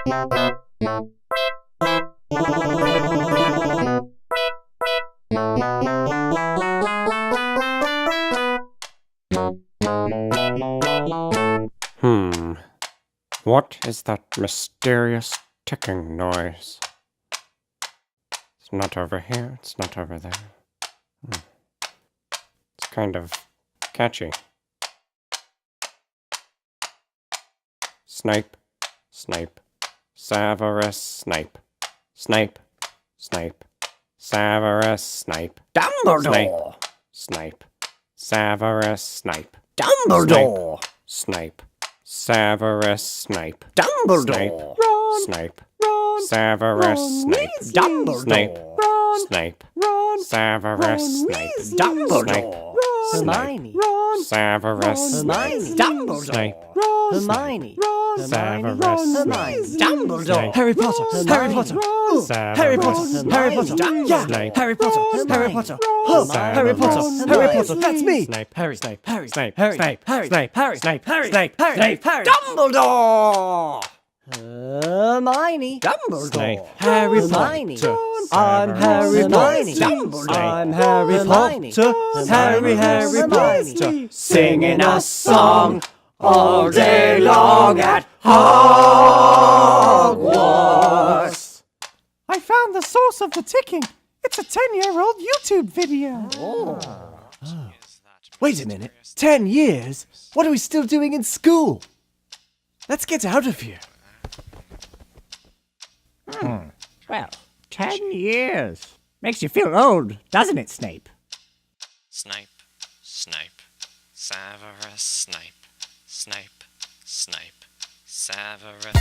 What is that mysterious ticking noise? It's not over here, it's not over there. It's kind of catchy. Snape, Snape, Severus Snape, Snape, Snape, Severus Snape, Dumbledore! Snape, Severus Snape, Dumbledore! Snape, Severus Snape, Dumbledore! Snape, Severus Snape, Dumbledore! Snape, Severus Snape, Dumbledore! Hermione. Severus Hermione! Dumbledore! Snape, Hermione. Severus Hermione. Dumbledore! Harry Potter. Harry Potter. Harry Potter. Harry Potter. Yeah. Snape. Harry Potter. Harry Potter. Oh, Harry Potter. Harry Potter. That's me. Snape, Harry Snape. Harry Snape, Harry Snape, Harry Snape, Harry Snape, Harry Snape, Harry Snape, Harry Dumbledore! Hermione. Dumbledore! Harry Hermione. Potter. I'm Harry Hermione. Potter. Dumbledore. I'm Harry Hermione. Potter. Harry Hermione. Potter. Singing a song all day long at Hogwarts. I found the source of the ticking. It's a 10-year-old YouTube video. Wait a minute. 10 years? What are we still doing in school? Let's get out of here. Well, 10 years. Makes you feel old, doesn't it, Snape? Snape, Snape, Severus Snape, Snape, Snape, Severus.